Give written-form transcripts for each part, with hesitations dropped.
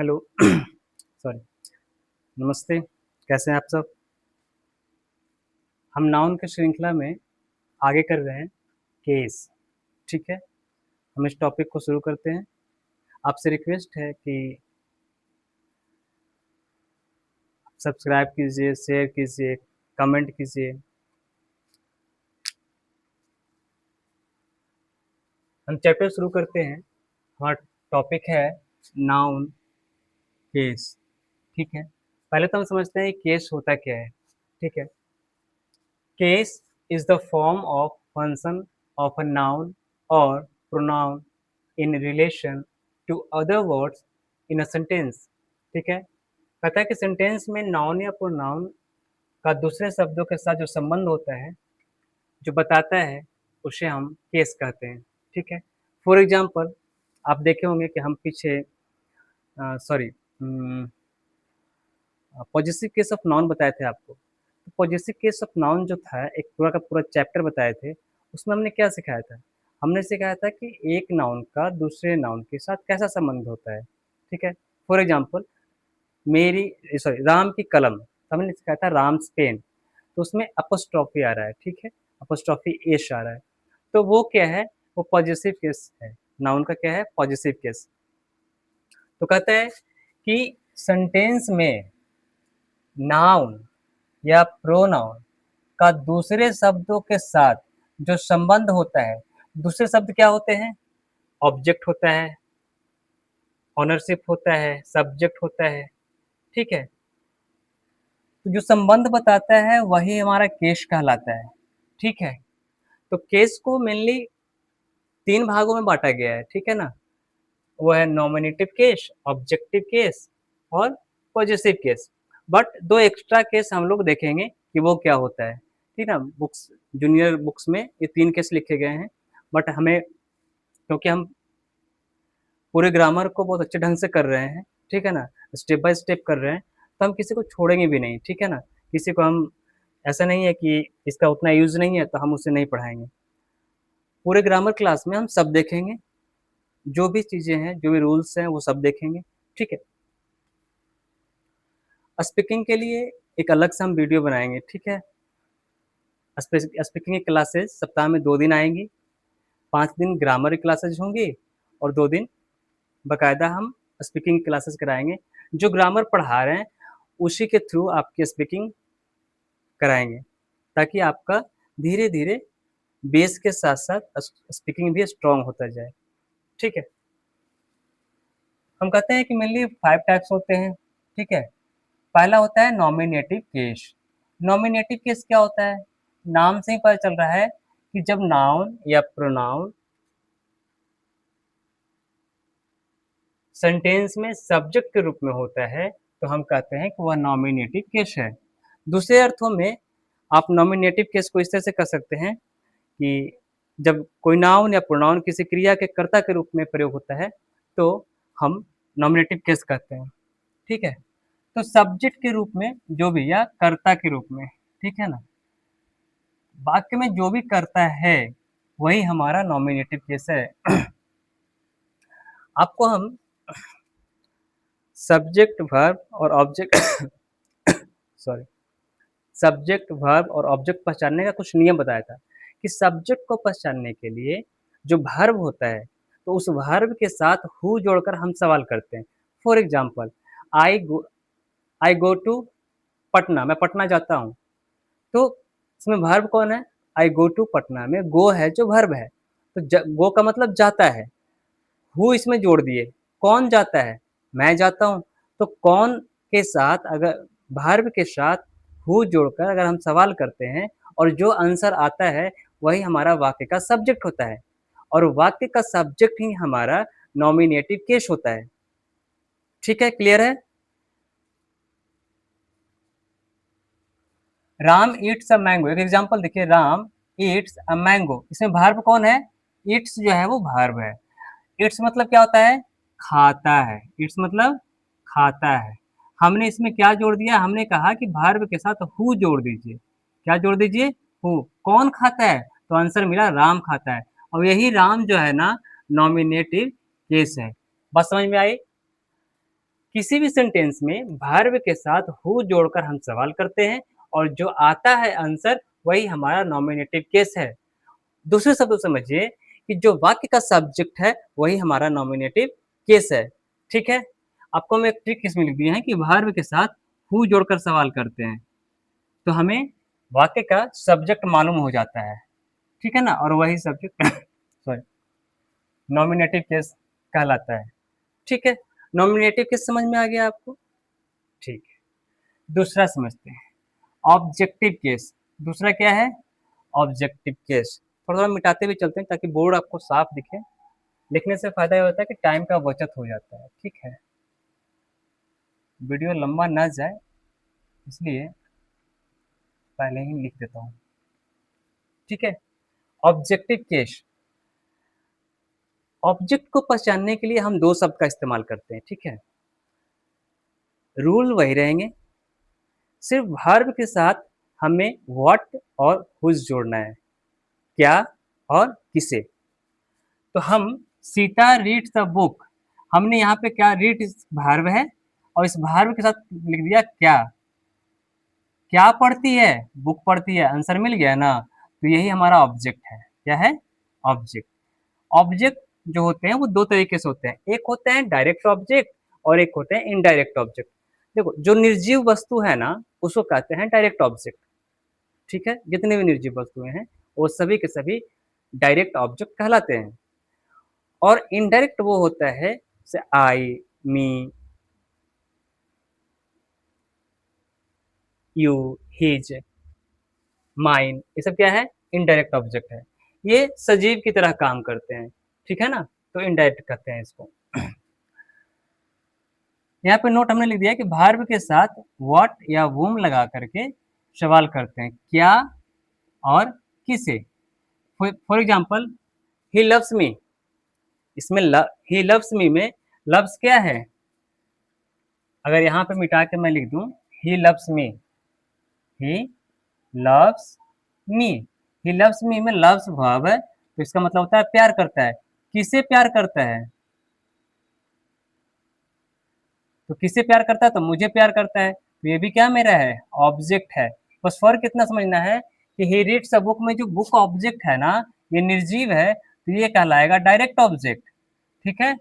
Hello sorry. नमस्ते, कैसे हैं आप सब? हम नाउन की श्रृंखला में आगे कर रहे हैं केस। ठीक है, हम इस टॉपिक को शुरू करते हैं। आपसे रिक्वेस्ट है कि सब्सक्राइब कीजिए, शेयर कीजिए, कमेंट कीजिए। हम चैप्टर शुरू करते हैं। हमारा टॉपिक है नाउन केस। ठीक है, पहले तो हम समझते हैं केस होता क्या है। ठीक है, case is the form of function of a noun or pronoun in relation to other words in a sentence। ठीक है, कहता है कि सेंटेंस में नाउन या प्रोनाउन का दूसरे शब्दों के साथ जो संबंध होता है, जो बताता है, उसे हम केस कहते हैं। ठीक है, फॉर एग्जाम्पल आप देखे होंगे कि हम पीछे sorry positive case of noun बताए थे आपको। तो पॉजिटिव केस ऑफ नाउन जो था, एक पूरा का पूरा चैप्टर बताए थे। उसमें हमने क्या सिखाया था? हमने सिखाया था कि एक नाउन का दूसरे नाउन के साथ कैसा संबंध होता है। ठीक है, फॉर एग्जाम्पल मेरी सॉरी राम की कलम, तो हमने सिखाया था राम्स पेन। तो उसमें अपोस्ट्रॉफी आ रहा है। ठीक है, अपोस्ट्रॉफी एश आ रहा है। तो वो क्या है? वो पॉजिटिव केस है। नाउन का क्या है? Positive case. तो कहता है कि सेंटेंस में नाउन या प्रोनाउन का दूसरे शब्दों के साथ जो संबंध होता है, दूसरे शब्द क्या होते हैं? ऑब्जेक्ट होता है, ऑनरशिप होता है, सब्जेक्ट होता है। ठीक है, तो जो संबंध बताता है वही हमारा केस कहलाता है। ठीक है, तो केस को मेनली 3 भागों में बाँटा गया है। ठीक है ना? वो है नॉमिनेटिव केस, ऑब्जेक्टिव केस और possessive case. But 2 extra case हम लोग देखेंगे कि वो क्या होता है। ठीक है, बुक्स जूनियर बुक्स में ये 3 केस लिखे गए हैं। बट हमें, क्योंकि हम पूरे ग्रामर को बहुत अच्छे ढंग से कर रहे हैं, ठीक है ना? स्टेप बाय स्टेप कर रहे हैं, तो हम किसी को छोड़ेंगे भी नहीं। ठीक है ना? किसी को हम ऐसा नहीं है कि इसका उतना यूज़ नहीं है तो हम उसे नहीं पढ़ाएँगे। पूरे ग्रामर क्लास में हम सब देखेंगे, जो भी चीज़ें हैं, जो भी रूल्स हैं, वो सब देखेंगे। ठीक है? स्पीकिंग के लिए एक अलग से हम वीडियो बनाएँगे। ठीक है? स्पीकिंग की क्लासेस सप्ताह में 2 दिन आएँगी। 5 दिन ग्रामर की क्लासेस होंगी और 2 दिन बाकायदा हम स्पीकिंग क्लासेस कराएँगे। जो ग्रामर पढ़ा रहे हैं, उसी के थ्रू आपकी स्पीकिंग कराएँगे, ताकि आपका धीरे-धीरे बेस के साथ-साथ स्पीकिंग भी स्ट्रॉन्ग होता जाए। ठीक है? हम कहते हैं कि मेनली 5 टाइप्स होते हैं। ठीक है? पहला होता है नॉमिनेटिव केस। नॉमिनेटिव केस क्या होता है? नाम से ही पता चल रहा है कि जब नाउन या प्रोनाउन सेंटेंस में सब्जेक्ट के रूप में होता है, तो हम कहते हैं कि वह नॉमिनेटिव केस है। दूसरे अर्थों में आप नॉमिनेटिव केस को इस तरह से कह सकते हैं कि जब कोई नाउन या प्रोनाउन किसी क्रिया के कर्ता के रूप में प्रयोग होता है, तो हम नॉमिनेटिव केस कहते हैं। ठीक है? तो सब्जेक्ट के रूप में जो भी या कर्ता के रूप में, ठीक है ना? वाक्य में जो भी करता है, वही हमारा नॉमिनेटिव केस है। आपको हम सब्जेक्ट, वर्ब और ऑब्जेक्ट सॉरी सब्जेक्ट, वर्ब और ऑब्जेक्ट पहचानने का कुछ नियम बताया था कि सब्जेक्ट को पहचानने के लिए जो वर्ब होता है, तो उस वर्ब के साथ हु जोड़कर हम सवाल करते हैं। For example I go I go to Patna, मैं पटना जाता हूँ। तो इसमें वर्ब कौन है? आई गो टू पटना में गो है जो वर्ब है। तो गो का मतलब जाता है। हु इसमें जोड़ दिए। कौन जाता है? मैं जाता हूँ। तो कौन के साथ अगर वर्ब के साथ हु जोड़कर अगर हम सवाल करते हैं और जो आंसर आता है वही हमारा वाक्य का सब्जेक्ट होता है और वाक्य का सब्जेक्ट ही हमारा नॉमिनेटिव केस होता है। ठीक है, क्लियर है? राम ईट्स अ मैंगो, एक एग्जांपल देखिए, राम ईट्स अ मैंगो, इसमें वर्ब कौन है? ईट्स जो है वो वर्ब है। ईट्स मतलब क्या होता है? खाता है। ईट्स मतलब खाता है। हमने इसमें क्या जोड़ दिया? हमने कहा कि वर्ब के साथ हु जोड़ दीजिए। क्या जोड़ दीजिए? हु। कौन खाता है? तो आंसर मिला राम खाता है। और यही राम जो है ना, नॉमिनेटिव केस है। बात समझ में आई? किसी भी सेंटेंस में वर्ब के साथ हु जोड़कर हम सवाल करते हैं और जो आता है आंसर वही हमारा नॉमिनेटिव केस है। दूसरे शब्दों से समझिए कि जो वाक्य का सब्जेक्ट है वही हमारा नॉमिनेटिव केस है। ठीक है? आपको मैं एक ट्रिक इसमें लिख दिया है कि वर्ब के साथ हु जोड़कर सवाल करते हैं तो हमें वाक्य का सब्जेक्ट मालूम हो जाता है। ठीक है ना? और वही सब्जेक्ट सॉरी नॉमिनेटिव केस कहलाता है। ठीक है? नॉमिनेटिव केस समझ में आ गया आपको? ठीक है। दूसरा समझते हैं, ऑब्जेक्टिव केस। दूसरा क्या है? Objective case. थोड़ा-थोड़ा मिटाते हुए चलते हैं ताकि बोर्ड आपको साफ दिखे। लिखने से फ़ायदा ये होता है कि टाइम का बचत हो जाता है। ठीक है? वीडियो लंबा ना जाए इसलिए पहले ही लिख देता हूँ। ठीक है? Objective case. ऑब्जेक्ट को पहचानने के लिए हम 2 शब्द का इस्तेमाल करते हैं। ठीक है? रूल वही रहेंगे, सिर्फ वर्ब के साथ हमें व्हाट और हुज़ जोड़ना है। क्या और किसे। तो हम सीता रीड्स द बुक, हमने यहाँ पे क्या रीड इस वर्ब है और इस वर्ब के साथ लिख दिया क्या। क्या पढ़ती है? बुक पढ़ती है। आंसर मिल गया ना? तो यही हमारा ऑब्जेक्ट है। क्या है? ऑब्जेक्ट। ऑब्जेक्ट जो होते हैं वो 2 तरीके से होते हैं। एक होते हैं डायरेक्ट ऑब्जेक्ट और एक होते हैं इनडायरेक्ट ऑब्जेक्ट। देखो जो निर्जीव वस्तु है ना उसको कहते हैं डायरेक्ट ऑब्जेक्ट। ठीक है? जितने भी निर्जीव वस्तुएं हैं वो सभी के सभी डायरेक्ट ऑब्जेक्ट कहलाते हैं। और इनडायरेक्ट वो होता है जैसे आई, मी, यू, हिज, माइन, ये सब क्या है? इनडायरेक्ट ऑब्जेक्ट है। ये सजीव की तरह काम करते हैं। ठीक है ना? तो इनडायरेक्ट कहते हैं इसको। यहाँ पे नोट हमने लिख दिया कि वर्ब के साथ व्हाट या वुम लगा करके सवाल करते हैं क्या और किसे। For example he loves me, इसमें ही लव्स मी में लव्स क्या है? अगर यहाँ पे मिटा के मैं लिख दूं he loves me, he loves me, he loves me में लव्स वर्ब है तो इसका मतलब होता है प्यार करता है। किसे प्यार करता है? तो किसे प्यार करता है? तो मुझे प्यार करता है। तो ये भी क्या मेरा है? ऑब्जेक्ट है। बस फर्क कितना समझना है कि ही रीड्स अ बुक में जो बुक ऑब्जेक्ट है ना ये निर्जीव है तो ये कहलाएगा डायरेक्ट ऑब्जेक्ट। ठीक है?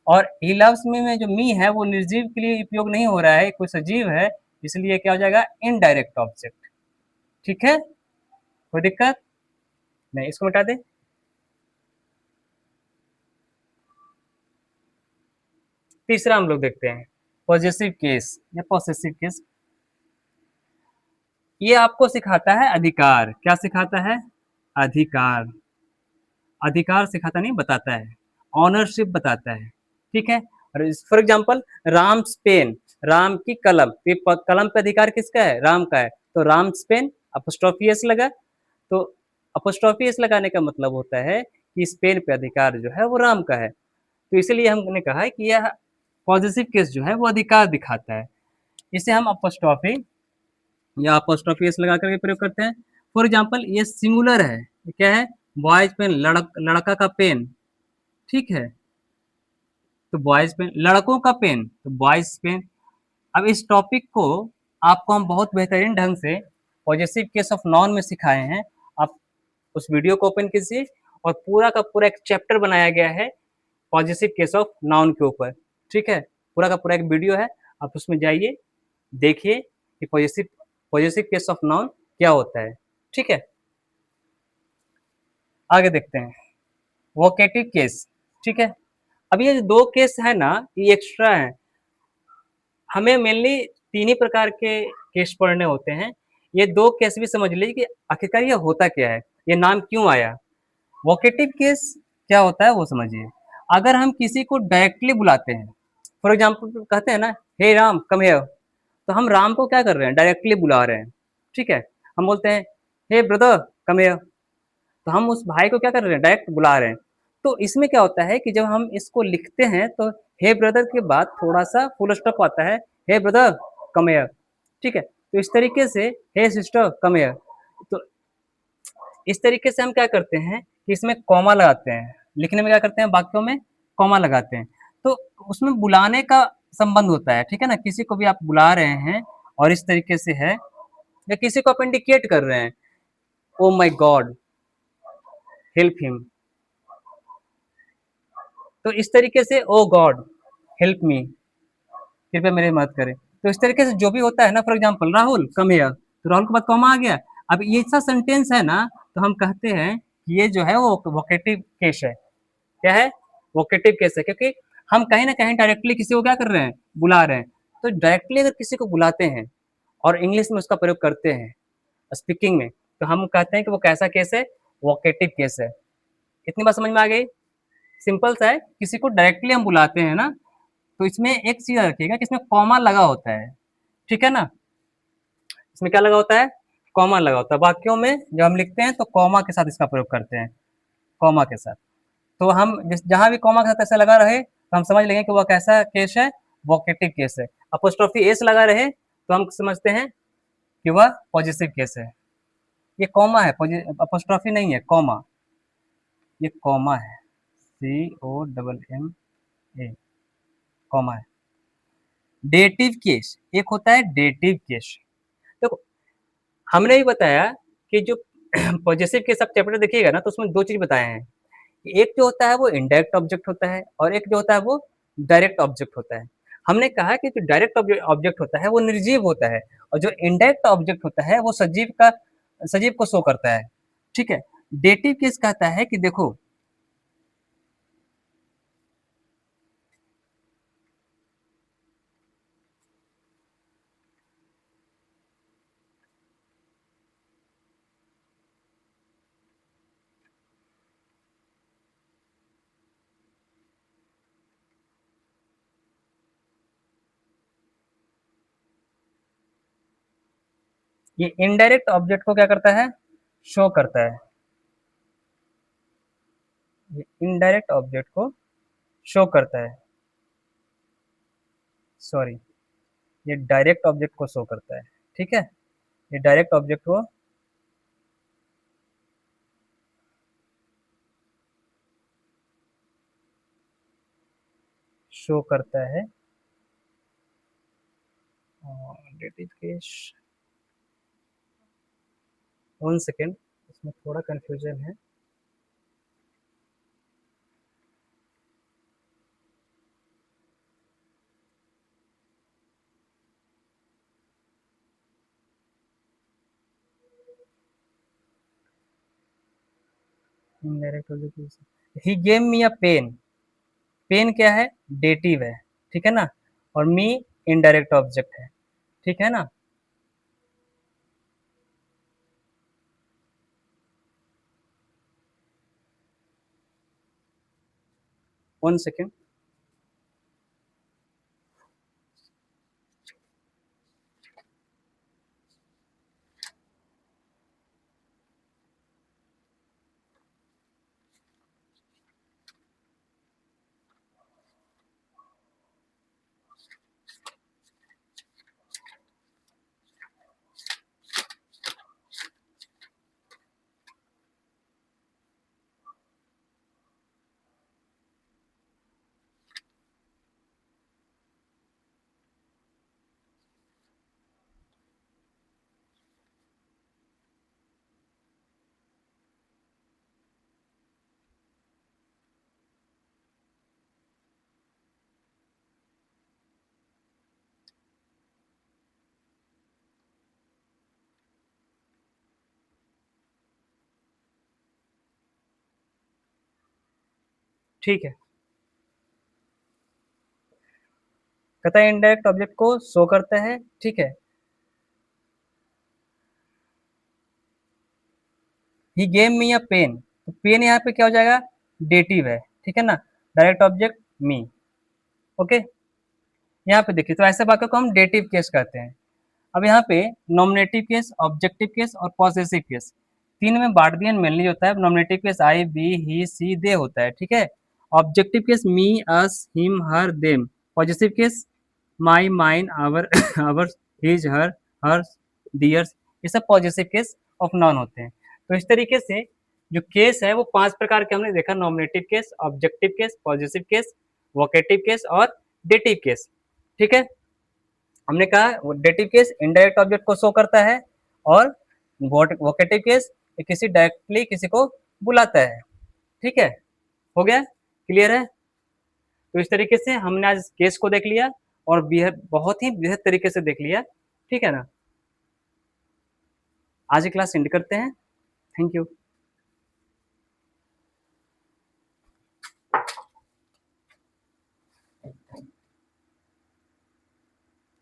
और ही लव्स मी में जो मी है वो निर्जीव के लिए उपयोग नहीं हो रहा है, कोई सजीव है, इसलिए क्या हो जाएगा? Indirect object. ठीक है? कोई दिक्कत नहीं, इसको मिटा दे। तीसरा हम लोग देखते हैं पॉजेसिव केस या पॉसेसिव केस। ये आपको सिखाता है अधिकार। क्या सिखाता है? अधिकार। अधिकार सिखाता नहीं, बताता है। ऑनरशिप बताता है। ठीक है? और for example Ram's pen, Ram की कलम, कलम पे अधिकार किसका है? राम का है। तो राम्स पेन अपोस्ट्रोफी एस लगा, तो अपोस्ट्रोफी एस लगाने का मतलब होता है कि इस पेन पे अधिकार जो है वो राम का है। तो इसीलिए हमने कहा है कि यह पॉजिटिव केस जो है वो अधिकार दिखाता है। इसे हम अपोस्ट्रोफी या अपोस्ट्रोफी एस लगा करके प्रयोग करते हैं। फॉर एग्जाम्पल ये सिंगुलर है, ये क्या है? बॉयज पेन, लड़का का पेन। ठीक है? तो बॉयज पेन, लड़कों का पेन, तो बॉयज पेन। अब इस टॉपिक को आपको हम बहुत बेहतरीन ढंग से पॉजिटिव केस ऑफ नॉन में सिखाए हैं। आप उस वीडियो को ओपन कीजिए और पूरा का पूरा एक चैप्टर बनाया गया है पॉजिटिव केस ऑफ नाउन के ऊपर। ठीक है? पूरा का पूरा एक वीडियो है, आप उसमें जाइए, देखिए कि positive positive case of noun क्या होता है। ठीक है? आगे देखते हैं वोकेटिव केस। ठीक है? अब ये जो 2 केस है ना ये एक्स्ट्रा है। हमें मेनली 3 ही प्रकार के केस पढ़ने होते हैं। ये 2 केस भी समझ लीजिए कि आखिरकार ये होता क्या है? ये नाम क्यों आया? वोकेटिव केस क्या होता है वो समझिए। अगर हम किसी को डायरेक्टली बुलाते हैं, फॉर एग्जाम्पल कहते हैं ना हे राम कम हियर, तो हम राम को क्या कर रहे हैं? डायरेक्टली बुला रहे हैं। ठीक है? हम बोलते हैं हे ब्रदर कम हियर, तो हम उस भाई को क्या कर रहे हैं? डायरेक्ट बुला रहे हैं। तो इसमें क्या होता है कि जब हम इसको लिखते हैं तो हे ब्रदर के बाद थोड़ा-सा फुल स्टॉप आता है, हे ब्रदर कम हियर। ठीक है? तो इस तरीके से हे सिस्टर कम हियर। तो इस तरीके से हम क्या करते हैं कि इसमें कॉमा लगाते हैं। लिखने में क्या करते हैं? वाक्यों में कॉमा लगाते हैं। तो उसमें बुलाने का संबंध होता है, ठीक है ना? किसी को भी आप बुला रहे हैं और इस तरीके से है, या किसी को आप इंडिकेट कर रहे हैं, oh my God help him, तो इस तरीके से ओ गॉड हेल्प मी, कृपया मेरी मदद करें। तो इस तरीके से जो भी होता है ना, for example Rahul come here, तो राहुल के बाद कॉमा आ गया। अब ये ऐसा सेंटेंस है ना, तो हम कहते हैं कि ये जो है वो वोकेटिव केस है। क्या है? वोकेटिव केस है, क्योंकि हम कहीं ना कहीं डायरेक्टली किसी को क्या कर रहे हैं, बुला रहे हैं। तो डायरेक्टली अगर किसी को बुलाते हैं और इंग्लिश में उसका प्रयोग करते हैं स्पीकिंग में, तो हम कहते हैं कि वो कैसा केस है, वोकेटिव केस है। इतनी बात समझ में आ गई? सिंपल सा है, किसी को डायरेक्टली हम बुलाते हैं ना, तो इसमें एक चीज रखिएगा कि इसमें कॉमा लगा होता है, ठीक है ना? इसमें क्या लगा होता है? कॉमा लगा होता है। वाक्यों में जब हम लिखते हैं तो कॉमा के साथ इसका प्रयोग करते हैं, कॉमा के साथ। तो हम जहां भी कॉमा के साथ ऐसा लगा रहे तो हम समझ लेंगे कि वह कैसा केस है, वोकेटिव केस है। अपोस्ट्रोफी एस लगा रहे तो हम समझते हैं कि वह पॉजिटिव केस है। ये कॉमा है, अपोस्ट्रोफी नहीं है, कॉमा, ये कॉमा है, COMMA, कॉमा है। डेटिव केस एक होता है, डेटिव केस। देखो, हमने भी बताया कि जो पॉजिटिव केस आप चैप्टर देखिएगा ना, तो उसमें दो चीज बताए हैं। एक जो होता है वो इनडायरेक्ट ऑब्जेक्ट होता है, और एक जो होता है वो डायरेक्ट ऑब्जेक्ट होता है। हमने कहा कि जो डायरेक्ट ऑब्जेक्ट होता है वो निर्जीव होता है, और जो इनडायरेक्ट ऑब्जेक्ट होता है वो सजीव को शो करता है, ठीक है? डेटिव केस कहता है कि देखो, ये इनडायरेक्ट ऑब्जेक्ट को क्या करता है, शो करता है। ये इनडायरेक्ट ऑब्जेक्ट को शो करता है, सॉरी, ये डायरेक्ट ऑब्जेक्ट को शो करता है, ठीक है? ये डायरेक्ट ऑब्जेक्ट को शो करता है। डेटिव केस, वन सेकेंड, इसमें थोड़ा कंफ्यूजन है। Indirect object, he gave me a pen, pen क्या है, डेटिव है, ठीक है ना? और मी इनडायरेक्ट ऑब्जेक्ट है, ठीक है ना? वन सेकेंड, ठीक है। कहता है इनडायरेक्ट ऑब्जेक्ट को शो करता है, ठीक है? He gave me a pen, तो पेन यहाँ पे क्या हो जाएगा, डेटिव है, ठीक है ना? डायरेक्ट ऑब्जेक्ट मी, ओके? यहाँ पे देखिए, तो ऐसे वाक्य को हम डेटिव केस कहते हैं। अब यहाँ पे नॉमिनेटिव केस, ऑब्जेक्टिव केस और पॉसेसिव केस, तीन में बांट दिया मेनली होता है। Nominative case I, we, he, she, they होता है, ठीक है? Objective case me, us, him, her, them. Positive case my, mine, our, our, his, her, theirs, ये सब पॉजिटिव केस ऑफ नाउन होते हैं। तो इस तरीके से जो केस है वो पांच प्रकार के हमने देखा, nominative case, objective case, positive case, vocative case और डेटिव केस। ठीक है? हमने कहा डेटिव केस इनडायरेक्ट ऑब्जेक्ट को शो करता है और वोकेटिव केस ये किसी डायरेक्टली किसी को बुलाता है। ठीक है? हो गया? क्लियर है? तो इस तरीके से हमने आज केस को देख लिया और बहुत ही बृहद तरीके से देख लिया। ठीक है ना? आज की क्लास एंड करते हैं। Thank you.